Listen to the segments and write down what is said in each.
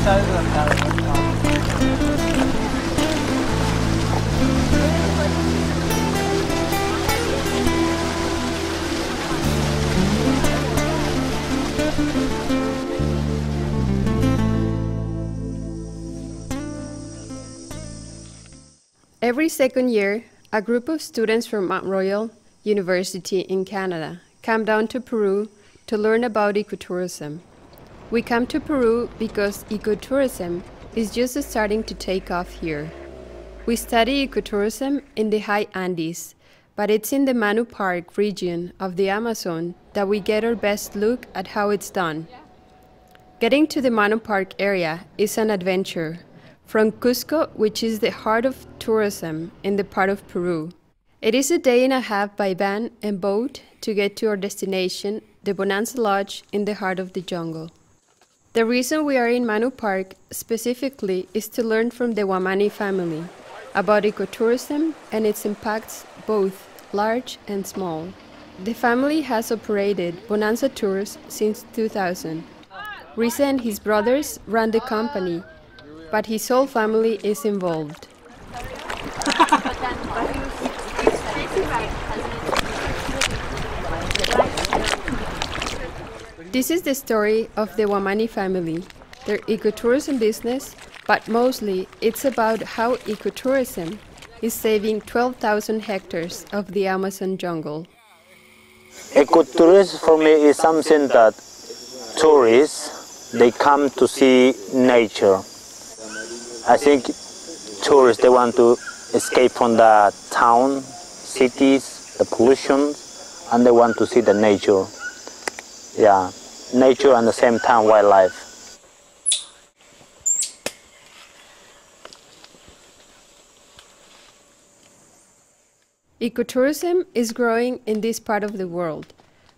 Every second year, a group of students from Mount Royal University in Canada come down to Peru to learn about ecotourism. We come to Peru because ecotourism is just starting to take off here. We study ecotourism in the high Andes, but it's in the Manu Park region of the Amazon that we get our best look at how it's done. Getting to the Manu Park area is an adventure. From Cusco, which is the heart of tourism in the part of Peru. It is a day and a half by van and boat to get to our destination, the Bonanza Lodge in the heart of the jungle. The reason we are in Manu Park specifically is to learn from the Wamani family about ecotourism and its impacts, both large and small. The family has operated Bonanza Tours since 2000. Risa and his brothers run the company, but his whole family is involved. This is the story of the Wamani family, their ecotourism business, but mostly it's about how ecotourism is saving 12,000 hectares of the Amazon jungle. Ecotourism for me is something that tourists, they come to see nature. I think tourists, they want to escape from the town, cities, the pollution, and they want to see the nature. Yeah, nature and at the same time wildlife. Ecotourism is growing in this part of the world,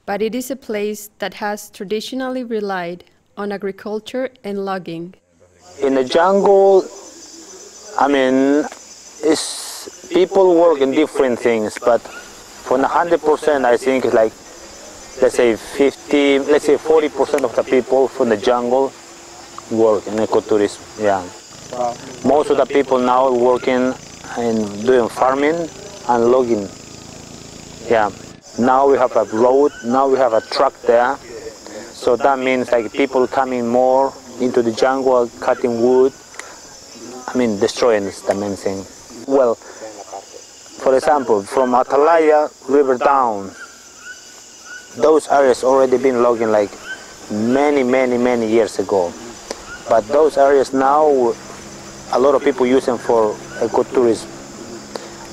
but it is a place that has traditionally relied on agriculture and logging. In the jungle, I mean, people work in different things, but for 100%, I think it's like, let's say 40% of the people from the jungle work in ecotourism. Yeah. Wow. Most of the people now are working and doing farming and logging. Yeah. Now we have a road. Now we have a truck there. So that means like people coming more into the jungle, cutting wood. I mean, destroying is the main thing. Well, for example, from Atalaya River down, those areas already been logging like many years ago. But those areas now, a lot of people use them for ecotourism.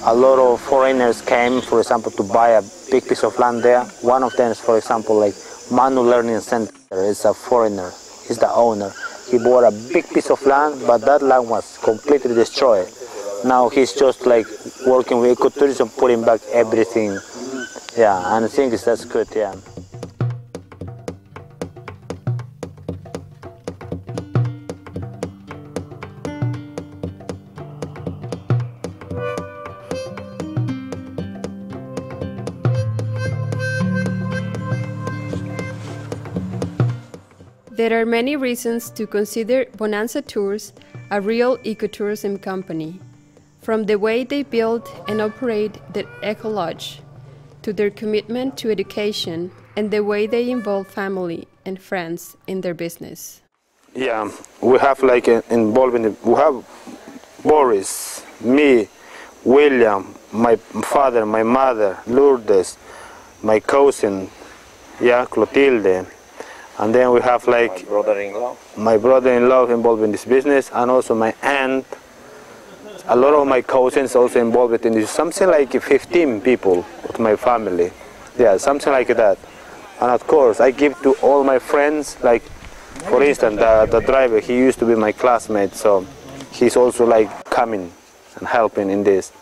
A lot of foreigners came, for example, to buy a big piece of land there. One of them is, for example, like Manu Learning Center. It's a foreigner. He's the owner. He bought a big piece of land, but that land was completely destroyed. Now he's just like working with ecotourism, putting back everything. Yeah, and I think that's good, yeah. There are many reasons to consider Bonanza Tours a real ecotourism company, from the way they build and operate the Eco Lodge, to their commitment to education and the way they involve family and friends in their business. Yeah, we have like we have Boris, me, William, my father, my mother, Lourdes, my cousin, yeah, Clotilde. And then we have like my brother-in-law involved in this business, and also my aunt. A lot of my cousins also involved in this. Something like 15 people of my family. Yeah, something like that. And of course, I give to all my friends. Like, for instance, the driver, he used to be my classmate, so he's also like coming and helping in this.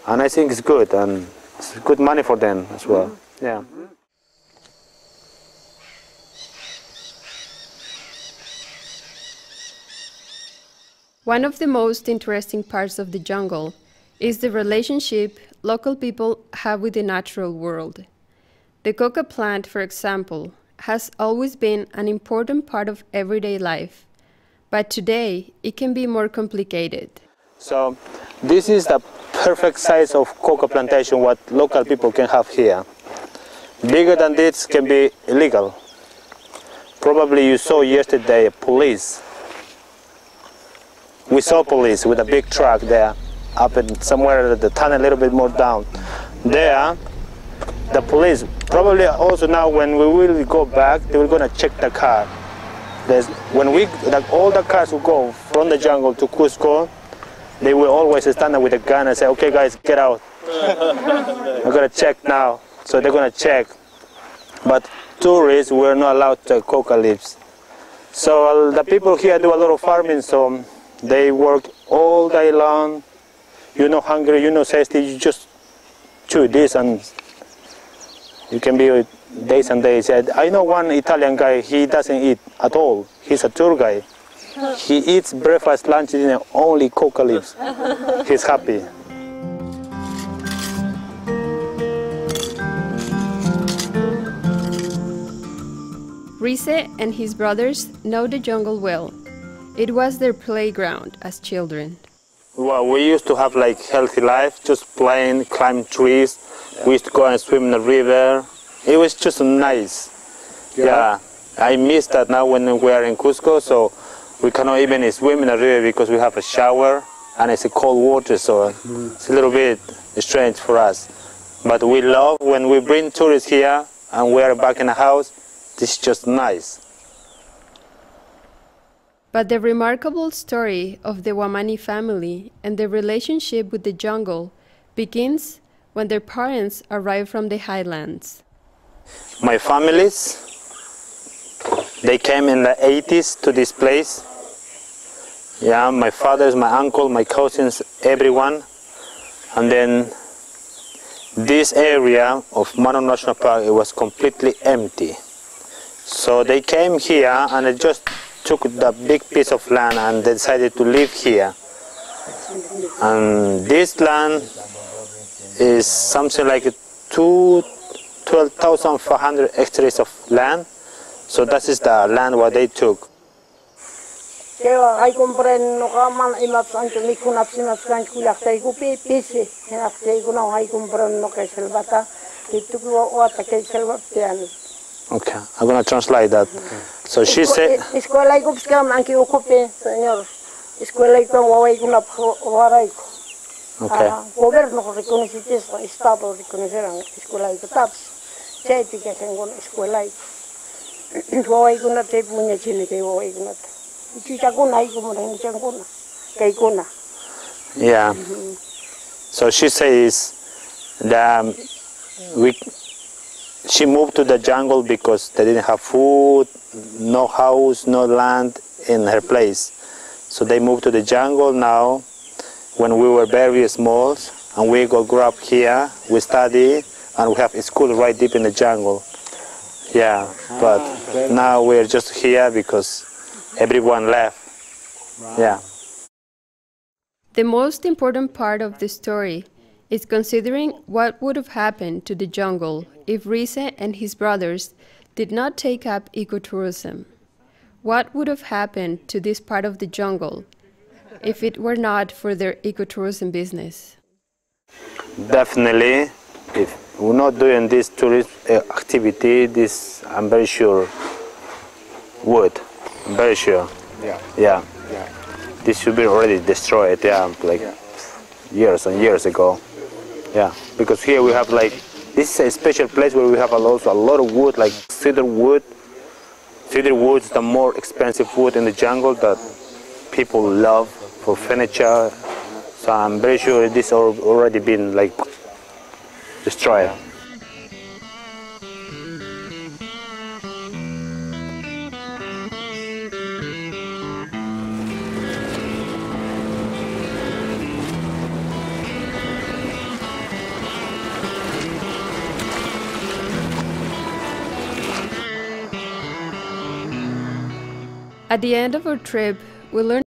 And I think it's good, and it's good money for them as well. Yeah. One of the most interesting parts of the jungle is the relationship local people have with the natural world. The coca plant, for example, has always been an important part of everyday life, But today, it can be more complicated. So this is the perfect size of coca plantation what local people can have here. Bigger than this can be illegal. Probably you saw yesterday police. We saw police with a big truck there, up in somewhere at the tunnel a little bit more down. There, the police, probably also now when we will go back, they will gonna check the car. When all the cars will go from the jungle to Cusco, they will always stand up with a gun and say, okay guys, get out. We're gonna check now. So they're gonna check. But tourists were not allowed to coca leaves. So the people here do a lot of farming, so they work all day long. You're not hungry, you're not thirsty, you just chew this and you can be days and days. I know one Italian guy, he doesn't eat at all. He's a tour guide. He eats breakfast, lunch, dinner, only coca leaves. He's happy. Rize and his brothers know the jungle well. It was their playground as children. Well, we used to have like healthy life, just playing, climb trees. We used to go and swim in the river. It was just nice. Yeah, I miss that now when we are in Cusco, so we cannot even swim in the river because we have a shower and it's a cold water, so it's a little bit strange for us. But we love when we bring tourists here and we are back in the house, this is just nice. But the remarkable story of the Wamani family and their relationship with the jungle begins when their parents arrived from the highlands. My families, they came in the 80s to this place. Yeah, my fathers, my uncle, my cousins, everyone. And then this area of Manu National Park, it was completely empty. So they came here and they just took the big piece of land and they decided to live here. And this land is something like 12,500 hectares of land. So that is the land what they took. Okay, I'm going to translate that. So she said... Okay. Gobierno reconoce Estado reconocerán escuela de taps. Chete que tengo escuela. Voy con la te puña chile que voy con la. Chichaguna y como en changuna. Kaikuna. Yeah. So she says that she moved to the jungle because they didn't have food, no house, no land in her place. So they moved to the jungle now. When we were very small, and we grew up here, we study, and we have a school right deep in the jungle. Yeah, but now we're just here because everyone left. Yeah. The most important part of the story is considering what would have happened to the jungle if Rize and his brothers did not take up ecotourism. What would have happened to this part of the jungle if it were not for their ecotourism business? Definitely, if we're not doing this tourist activity, this I'm very sure would. I'm very sure. Yeah. This should be already destroyed. Yeah, like years and years ago. Yeah, because here we have like this is a special place where we have also a lot of wood, like cedar wood. Cedar wood is the more expensive wood in the jungle that people love for furniture, so I'm very sure this already been like destroyed. At the end of our trip, we learned